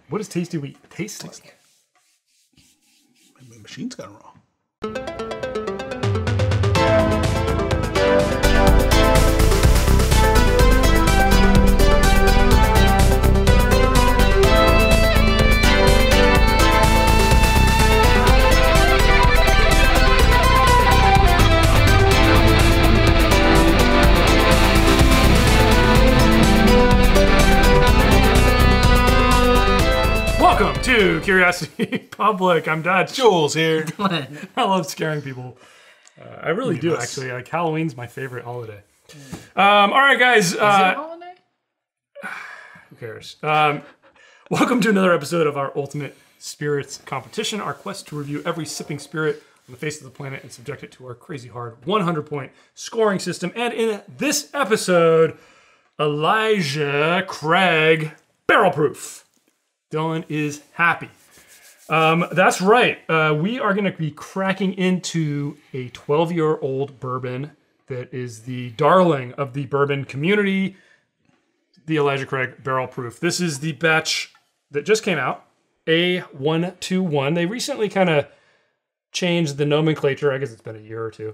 What does tasty wheat taste like? Maybe the machine's got it wrong. Welcome to Curiosity Public. I'm Dutch. Jules here. I love scaring people. I really do, actually. Like, Halloween's my favorite holiday. All right, guys. Is it a holiday? Who cares? Welcome to another episode of our Ultimate Spirits competition, our quest to review every sipping spirit on the face of the planet and subject it to our crazy hard 100-point scoring system. And in this episode, Elijah Craig Barrel Proof. Dylan is happy. That's right. We are going to be cracking into a 12-year-old bourbon that is the darling of the bourbon community, the Elijah Craig Barrel Proof. This is the batch that just came out, A121. They recently kind of changed the nomenclature. I guess it's been a year or two.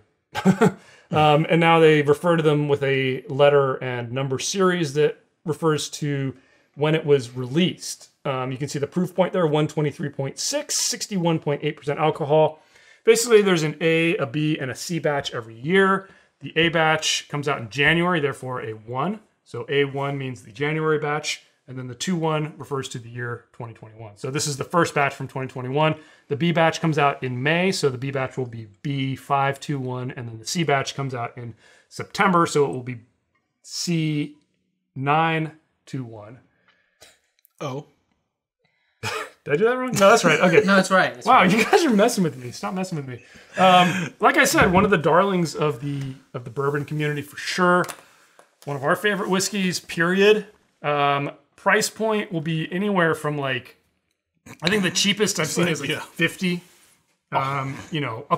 And now they refer to them with a letter and number series that refers to when it was released. You can see the proof point there, 123.6, 61.8% alcohol. Basically, there's an A, a B, and a C batch every year. The A batch comes out in January, therefore a 1. So A1 means the January batch, and then the 2-1 refers to the year 2021. So this is the first batch from 2021. The B batch comes out in May, so the B batch will be B521, and then the C batch comes out in September, so it will be C921. Oh. Did I do that wrong? No, that's right. Okay. No, that's right. That's Wow, right. you guys are messing with me. Stop messing with me. Like I said, one of the darlings of the bourbon community for sure. One of our favorite whiskeys, period. Price point will be anywhere from like, I think the cheapest I've seen is like 50. Up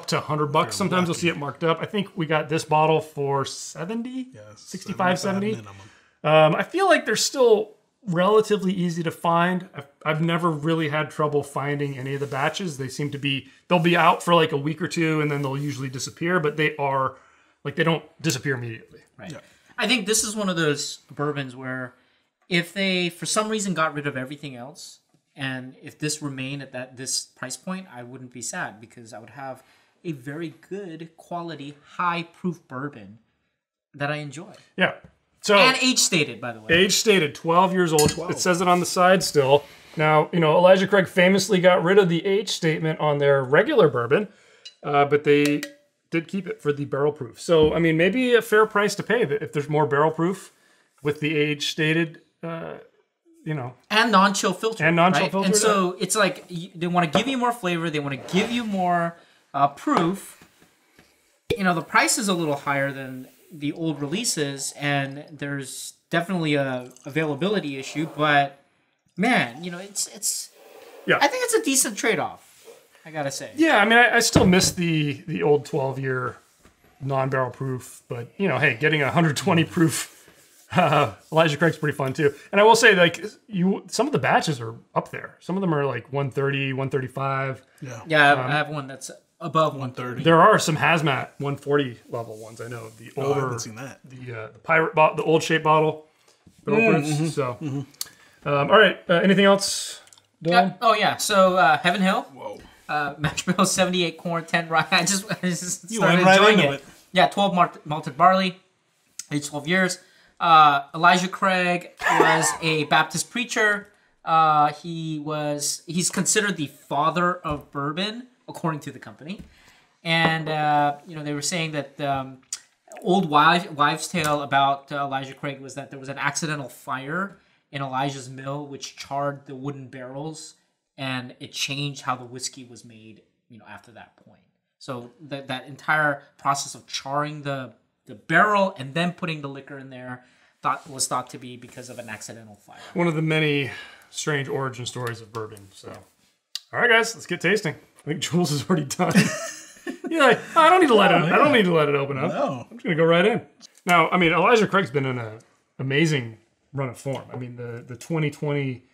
to $100. Sometimes you'll see it marked up. I think we got this bottle for 70, 65, 70. I feel like they're still relatively easy to find. I've never really had trouble finding any of the batches. They seem to be, they'll be out for like a week or two and then they'll usually disappear, but they don't disappear immediately. Right. Yeah. I think this is one of those bourbons where if they, for some reason, got rid of everything else, and if this remained at this price point, I wouldn't be sad because I would have a very good quality, high proof bourbon that I enjoy. Yeah. So, and age stated, by the way. Age stated, 12 years old. 12. It says it on the side still. Now, Elijah Craig famously got rid of the age statement on their regular bourbon, but they did keep it for the barrel proof. So, I mean, maybe a fair price to pay if there's more barrel proof with the age stated, And non-chill filter. And non-chill filter. And so it's like they want to give you more flavor. They want to give you more proof. The price is a little higher than the old releases, and there's definitely a availability issue, but man, it's yeah. I think it's a decent trade-off, I gotta say. Yeah, I mean, I still miss the old 12-year non-barrel proof, but hey, getting a 120 proof Elijah Craig's pretty fun too. And I will say, like, some of the batches are up there. Some of them are like 130, 135. Yeah, I have one that's above 130. There are some hazmat 140 level ones. I know the older. I haven't seen that. The pirate bottle, the old shape bottle. So, all right. Anything else, Dylan? Yeah. So Heaven Hill. Whoa. Mash Bill 78 corn 10 rye. I just You started went right enjoying into it. Yeah, 12 malted barley, age 12 years. Elijah Craig was a Baptist preacher. He's considered the father of bourbon, according to the company. And, they were saying that old wives' tale about Elijah Craig was that there was an accidental fire in Elijah's mill, which charred the wooden barrels, and it changed how the whiskey was made, after that point. So that entire process of charring the barrel and then putting the liquor in there was thought to be because of an accidental fire. One of the many strange origin stories of bourbon. So, all right, guys, let's get tasting. I think Jules is already done. I don't need to let it. I don't need to let it open up. No. I'm just gonna go right in. Now, I mean, Elijah Craig's been in an amazing run of form. I mean, the 2020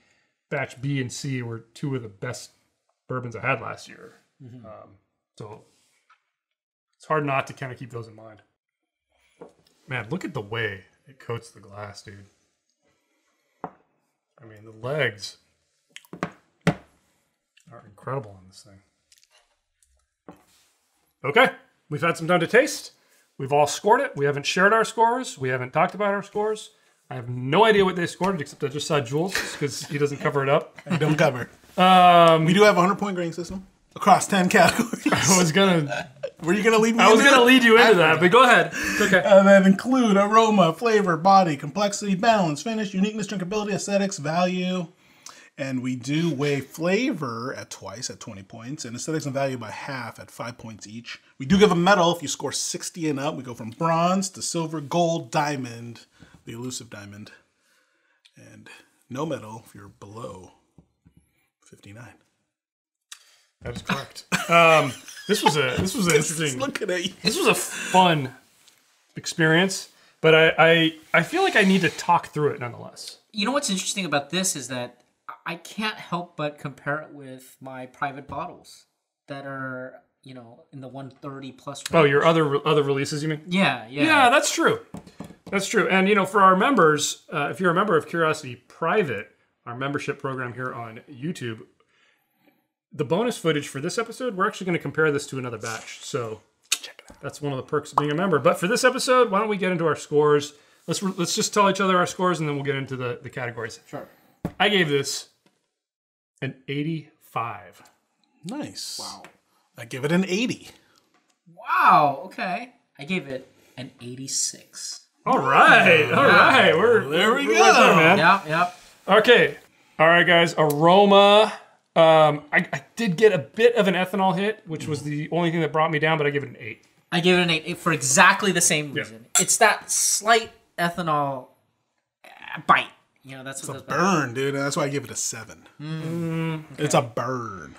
batch B and C were two of the best bourbons I had last year. So it's hard not to kind of keep those in mind. Man, look at the way it coats the glass, dude. I mean, the legs are incredible on this thing. Okay, we've had some time to taste. We've all scored it. We haven't shared our scores. We haven't talked about our scores. I have no idea what they scored, except I just saw Jules because he doesn't cover it up. I don't cover. We do have a 100-point grading system across 10 categories. I was gonna. Were you gonna lead me? I was into gonna it? lead you into that, but go ahead. It's okay. That include aroma, flavor, body, complexity, balance, finish, uniqueness, drinkability, aesthetics, value. And we do weigh flavor at twice at 20 points and aesthetics and value by half at 5 points each. We do give a medal if you score 60 and up. We go from bronze to silver, gold, diamond, the elusive diamond. And no medal if you're below 59. That is correct. This was an interesting. Looking at you. This was a fun experience, but I feel like I need to talk through it nonetheless. You know what's interesting about this is that I can't help but compare it with my private bottles that are, you know, in the 130 plus range. Oh, your other releases, you mean? Yeah. Yeah, that's true. That's true. And, you know, for our members, if you're a member of Curiosity Private, our membership program here on YouTube, the bonus footage for this episode, we're actually going to compare this to another batch. So check it out. That's one of the perks of being a member. But for this episode, why don't we get into our scores? Let's just tell each other our scores, and then we'll get into the categories. Sure. I gave this an 85. Nice. Wow. I give it an 80. Wow. Okay. I gave it an 86. All right. All right. There we go. Right there, man. Yep. Okay. All right, guys. Aroma. I did get a bit of an ethanol hit, which was the only thing that brought me down, but I give it an 8. I gave it an 8 for exactly the same reason. It's that slight ethanol bite. You know, that's what It's a burn, dude. That's why I give it a 7. Okay. It's a burn.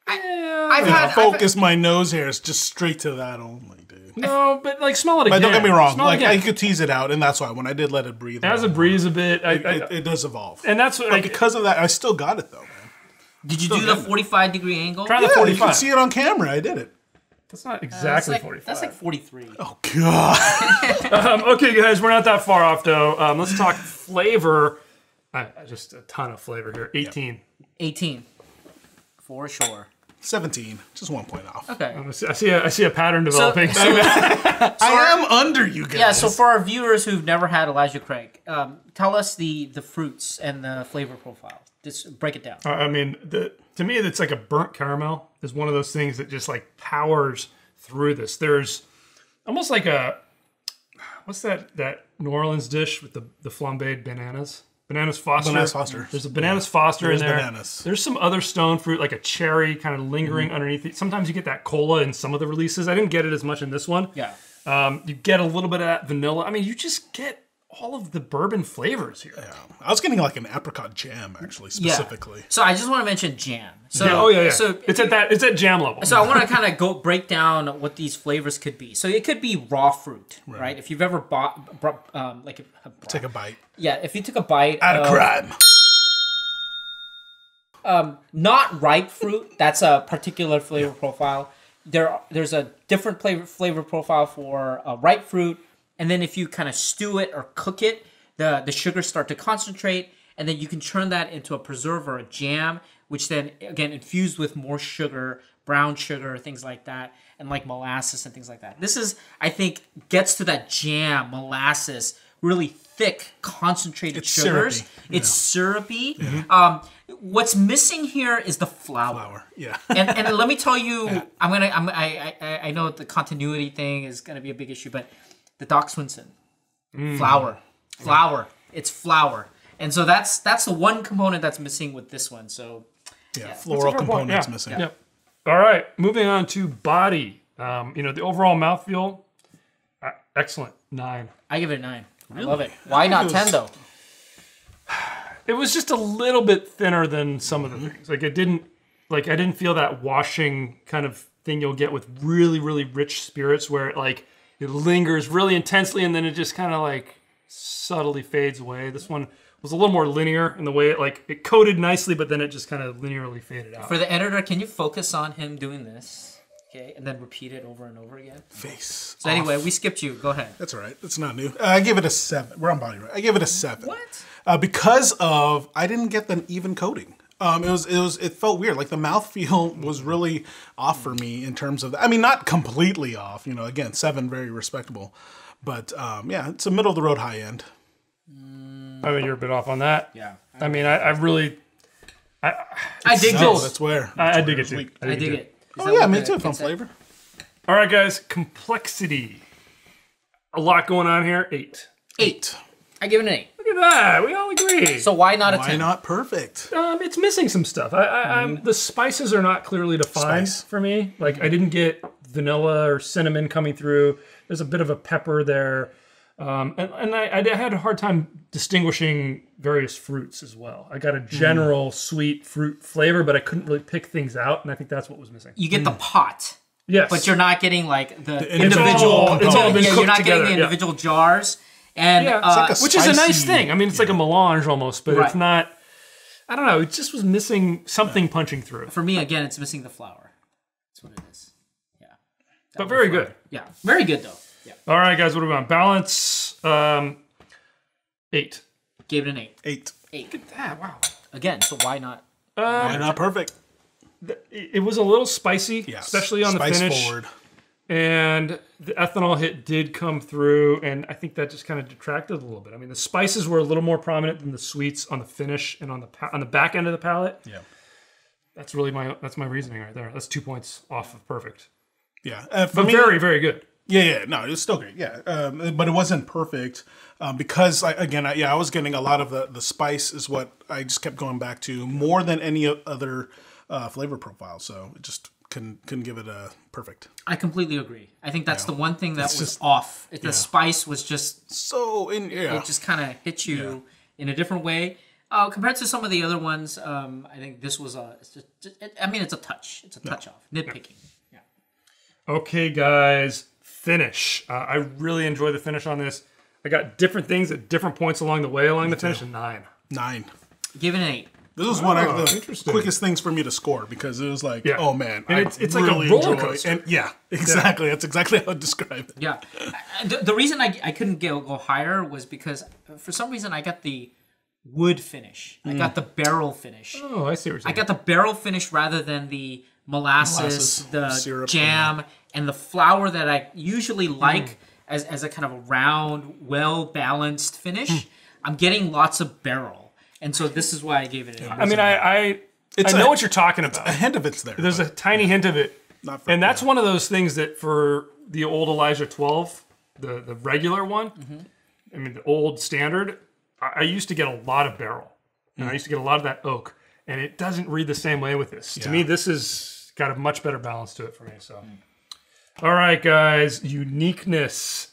I've focus my nose hairs just straight to that only, dude. No, but like smell it again. But don't get me wrong. Smell it Like again. I could tease it out, and that's why when I did let it breathe, It has a breeze a bit. it does evolve. And that's what, But because of that, I still got it though, man. Did you do the 45-degree angle? try the Yeah, you 45. can see it on camera. I did it. That's not exactly 45. That's like 43. Oh god. Okay, guys, we're not that far off though. Let's talk flavor. Just a ton of flavor here. 18. 18. For sure. 17, just 1 point off. Okay. I see a pattern developing. I am under you guys. Yeah, so for our viewers who've never had Elijah Craig, tell us the fruits and the flavor profile. Just break it down. I mean, to me, it's like a burnt caramel is one of those things that just like powers through this. There's almost like what's that New Orleans dish with the flambéed bananas? Bananas Foster. Bananas Foster. There's a Bananas Foster in there. Bananas. There's some other stone fruit, like a cherry, kind of lingering underneath it. Sometimes you get that cola in some of the releases. I didn't get it as much in this one. Yeah. You get a little bit of that vanilla. I mean, you just get all of the bourbon flavors here. Yeah. I was getting like an apricot jam, actually, specifically. Yeah. So I just want to mention jam. So, Yeah, oh yeah. So it's at jam level. So I want to kind of break down what these flavors could be. So it could be raw fruit, right? If you've ever Take a bite. Yeah, if you took a bite Out of crime. not ripe fruit, that's a particular flavor profile. There's a different flavor profile for ripe fruit, and then if you kind of stew it or cook it, the sugars start to concentrate, and then you can turn that into a preserve or a jam, which then again infused with more sugar, brown sugar, things like that, and like molasses and things like that. This is, I think, gets to that jam, molasses, really thick, concentrated sugars. Syrupy. It's syrupy. What's missing here is the flour. Yeah. and let me tell you, I know the continuity thing is gonna be a big issue, but the Doc Swinson flour, it's flour, and so that's the one component that's missing with this one. So Floral components missing. Yep. All right, moving on to body. The overall mouthfeel, excellent. 9. I give it a 9. I love it. Why not 10 though? It was just a little bit thinner than some of the things. Like I didn't feel that washing kind of thing you'll get with really, really rich spirits where it lingers really intensely and then it just kind of like subtly fades away. This one was a little more linear in the way it coated nicely, but then it just kind of linearly faded out. For the editor, can you focus on him doing this? Okay, and then repeat it over and over again. Face. So anyway, we skipped you. Go ahead. That's all right. That's not new. I give it a 7. We're on body, right? I give it a 7. What? Because of I didn't get the even coating. It felt weird. Like the mouthfeel was really off for me in terms of. I mean, not completely off. Again, 7, very respectable, but yeah, it's a middle of the road high end. I mean, you're a bit off on that. Yeah. I mean, I really. I dig No, this. that's where. I dig it too. I dig it. Is Oh that yeah, what me the too. kid Fun said? flavor. All right, guys. Complexity. A lot going on here. 8. 8. I give it an 8. Look at that. We all agree. So why not a Why 10? not perfect? It's missing some stuff. The spices are not clearly defined Spice. for me. Like I didn't get vanilla or cinnamon coming through. There's a bit of a pepper there, and I had a hard time distinguishing various fruits as well. I got a general sweet fruit flavor, but I couldn't really pick things out, and I think that's what was missing. You get the pot, Yes, but you're not getting like the individual individual. It's all been you're cooked not together, getting the yeah. individual jars, and Yeah, like a which is a nice spicy- thing. I mean, it's like a melange almost, but Right. it's not. I don't know. It just was missing something punching through. for me again, it's missing the flour. That's what it is. Yeah, But very good. yeah, very good though. Yeah, All right, guys. What are we on? Balance. 8. gave it an 8. 8. 8 Look at that! Wow. again. So why not? Why not perfect? It was a little spicy, Yes. especially on the Spice finish. forward. And the ethanol hit did come through, and I think that just kind of detracted a little bit. I mean, the spices were a little more prominent than the sweets on the finish and on the back end of the palate. Yeah. That's really my reasoning right there. That's 2 points off of perfect, Yeah. For but me, very, very good. Yeah, no, it's still great. Yeah, but it wasn't perfect because I was getting a lot of the spice is what I just kept going back to more than any other flavor profile. So it just couldn't give it a perfect. I completely agree. I think that's the one thing that was just- off. The spice was just So it just kind of hit you in a different way compared to some of the other ones. I think this was it's a touch. It's a touch off. Nitpicking. Yeah. Okay, guys, finish. I really enjoy the finish on this. I got different things at different points along the way along the finish. 9. 9. Give it an 8. This was one of the interesting. quickest things for me to score because it was like, Yeah. oh man, And it's like a roller coaster. And yeah, exactly. That's exactly how I'd describe it. Yeah. The reason I couldn't go higher was because for some reason I got the wood finish. I got the barrel finish. Oh, I see what you're saying. I got the barrel finish rather than the molasses, the syrup, jam, and the flour that I usually like as a kind of a round, well-balanced finish. I'm getting lots of barrel. And so this is why I gave it an 8. I mean, I It's know a- what you're talking about. A hint of it's there. There's a tiny hint of it. Not for, And that's one of those things that for the old Elijah 12, the regular one, I mean, the old standard, I used to get a lot of barrel. And I used to get a lot of that oak. And it doesn't read the same way with this. To me, this has got a much better balance to it for me. So, all right, guys, uniqueness.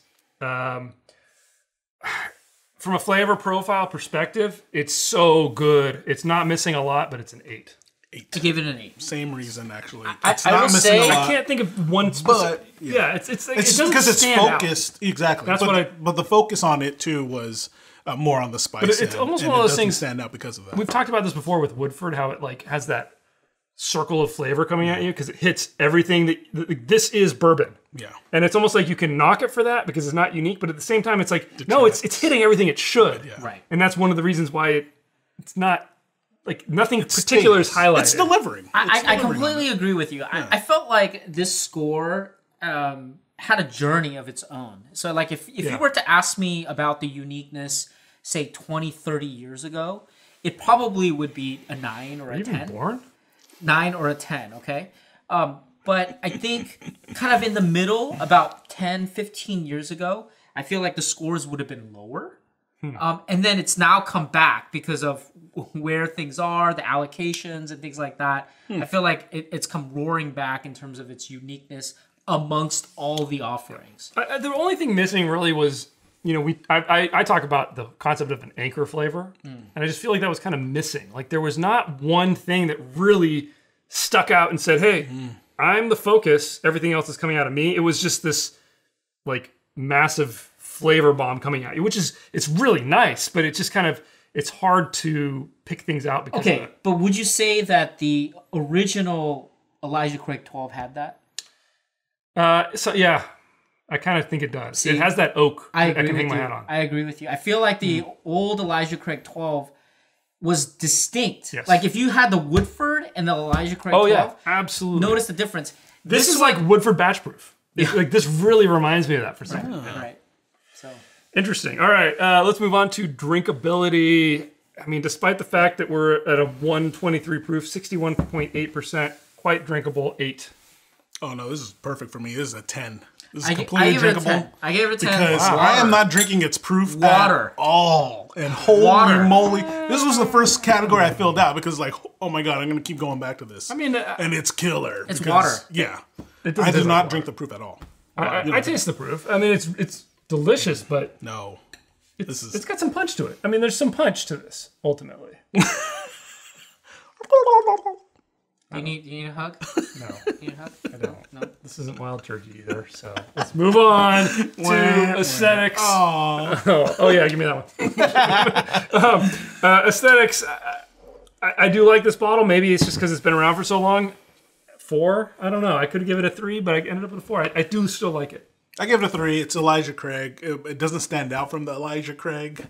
From a flavor profile perspective, it's so good. It's not missing a lot, but it's an 8. I gave it an 8. Same reason, actually. I It's not will missing say- a I lot. can't think of one specific. But Yeah, it's like, it's it doesn't because it's stand out. focused. Exactly. That's but, what I- But the focus on it too was more on the spice. But it's end, almost and one of it those doesn't things- stand out because of that. We've talked about this before with Woodford, how it like has that circle of flavor coming at you because it hits everything that this is bourbon. Yeah. And it's almost like you can knock it for that because it's not unique, but at the same time, it's like, no, it's hitting everything it should. Yeah. Right. And that's one of the reasons why it's not, like, nothing particular is highlighted. It's delivering. I completely agree with you. I felt like this score had a journey of its own. So, like, if you were to ask me about the uniqueness, say, 20, 30 years ago, it probably would be a 9 or a Are you 10. even born? 9 or a 10, okay? But I think kind of in the middle, about 10, 15 years ago, I feel like the scores would have been lower. And then it's now come back because of where things are, the allocations and things like that. I feel like it's come roaring back in terms of its uniqueness amongst all the offerings. The only thing missing really was, you know, I talk about the concept of an anchor flavor, and I just feel like that was kind of missing. Like there was not one thing that really stuck out and said, "Hey, I'm the focus. Everything else is coming out of me." It was just this like massive flavor bomb coming at you, which is it's really nice, but it just kind of it's hard to pick things out because of Okay, but would you say that the original Elijah Craig 12 had that? that. So yeah, I kind of think it does. See, it has that oak I that I agree can hang with my you. hat on. I agree with you. I feel like the old Elijah Craig 12 was distinct. Yes. Like if you had the Woodford and the Elijah Craig 12, Oh yeah, absolutely. notice the difference. this is like Woodford batch proof. Like this really reminds me of that for a second. Right. So Interesting. All right, let's move on to drinkability. I mean, despite the fact that we're at a 123 proof, 61.8%, quite drinkable, 8. Oh no, this is perfect for me. This is a 10. This is I completely gave it a drinkable. 10. I gave it a 10. Because I am not drinking its proof Water. at all. And holy Water. moly. This was the first category I filled out because like, oh my god, I'm going to keep going back to this. I mean, and it's killer. It's because- water. Yeah. it doesn't I did taste not like drink the proof at all. water. I taste the proof. I mean, it's delicious, but No. it's got some punch to it. I mean, there's some punch to this, ultimately. You need a hug? No, You need a hug? I don't. No. This isn't Wild Turkey either, so let's move on to aesthetics. Oh, yeah, give me that one. Aesthetics, I do like this bottle. Maybe it's just because it's been around for so long. 4? I don't know. I could give it a 3, but I ended up with a 4. I do still like it. I give it a 3. It's Elijah Craig. It doesn't stand out from the Elijah Craig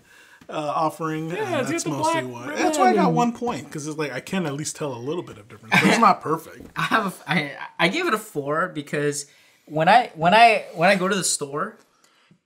offering. Yeah, and it's that's got the mostly black why. ribbon That's why I got and- 1 point because it's like I can at least tell a little bit of difference. But it's not perfect. I gave it a 4 because when I go to the store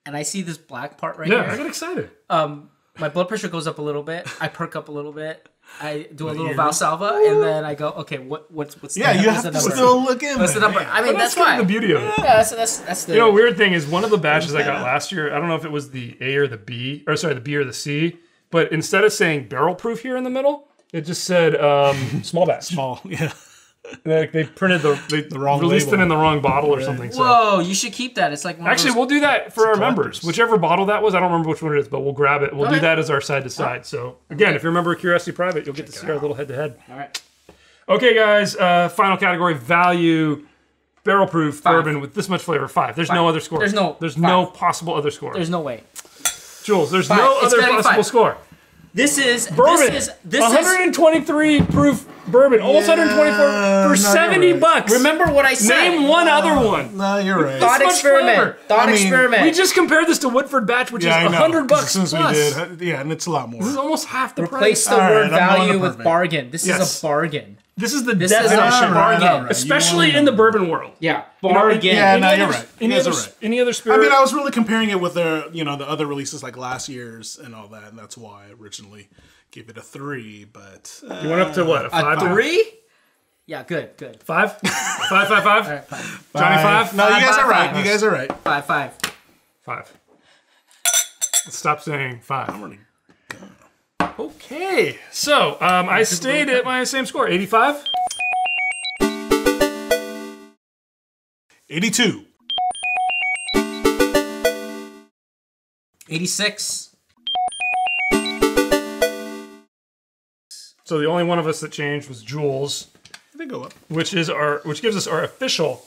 and I see this black part right Yeah, I here, get excited. my blood pressure goes up a little bit. I perk up a little bit. I do a little ears? Valsalva, and then I go, okay, what's Yeah, you have the to number? still look in What's the there. number? I mean, But that's kind why. of the beauty of it. Yeah, that's the. You know, weird thing is one of the batches I got last year, I don't know if it was the A or the B, or sorry, the B or the C, but instead of saying barrel proof here in the middle, it just said small batch. Small, yeah. They printed they wrong released label. it in the wrong bottle or something. So. Whoa, you should keep that. It's like one Actually, of we'll do that for our members. collectors. Whichever bottle that was, I don't remember which one it is, but we'll grab it. We'll do Okay. that as our side to side. So again, if you're a member of Curiosity Private, you'll get to see our little head to head. All right. Okay, guys. Final category: value, barrel proof 5. bourbon with this much flavor. 5. There's no other score. There's no 5. possible other score. There's no way. Jules, there's 5. no It's other gotta be possible 5. score. This is Bourbon, this is 123 proof bourbon, almost 124 for no, $70. you're right. Remember what I said. Name one other one. No, you're right. Thought This much experiment. flavor. Thought I mean, experiment. We just compared this to Woodford Batch, which Yeah, I is know. $100 'cause as soon as plus. we did, yeah, and it's a lot more. This is almost half the Replace price. the All right, word I'm going to value with perfect. bargain. This Yes. is a bargain. This is the This is a definition, bargain. All right. especially You in the bourbon world. Yeah, You know, bargain. yeah, any no, other- you're right. You Any guys other, are right. any other I spirit? mean, I was really comparing it with the other releases like last year's and all that, and that's why I originally gave it a 3. But you went up to what? A 5? A 3? Yeah, good. 5? 5? All right, fine. Johnny 5? No, you guys Five, are right. five. You guys are right. 5. 5. Let's stop saying 5. I'm really Okay, so I stayed at my same score, 85. 82. 86. So the only one of us that changed was Jules, They go up, which gives us our official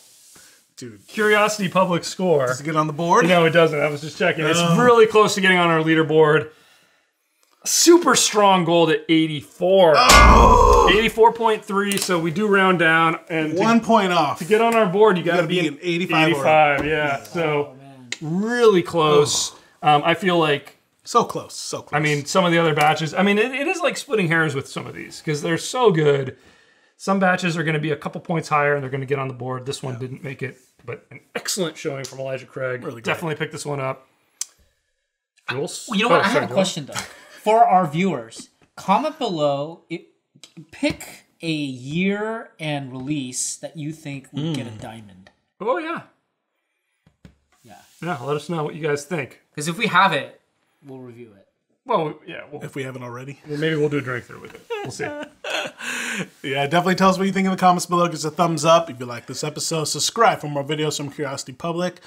dude. Curiosity Public score. Let's get on the board. No, it doesn't. I was just checking. It's really close to getting on our leaderboard. Super strong gold at 84. 84.3, so we do round down. And 1 point off. to get on our board, you got to gotta be be in an 85 or 85, yeah. So really close. I feel like, So close. So close. I mean, some of the other batches, I mean, it is like splitting hairs with some of these because they're so good. Some batches are going to be a couple points higher and they're going to get on the board. This one didn't make it, but an excellent showing from Elijah Craig. Really great. Definitely pick this one up. Jules? Well, you know what? I have a Jules. question though. For our viewers, comment below. Pick a year and release that you think would get a diamond. Oh, yeah. Yeah. Yeah, let us know what you guys think. Because if we have it, we'll review it. Well, yeah, if we haven't already. maybe we'll do a drink through with it. We'll see. Yeah, definitely tell us what you think in the comments below. Give us a thumbs up if you like this episode. Subscribe for more videos from Curiosity Public.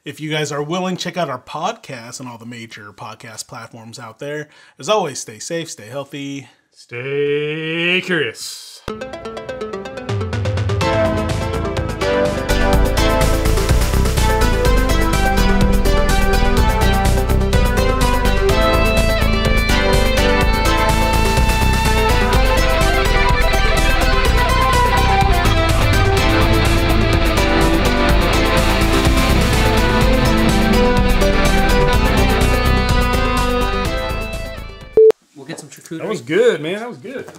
If you guys are willing, check out our podcast on all the major podcast platforms out there. As always, stay safe, stay healthy. Stay curious. some charcuterie. That was good, man. That was good.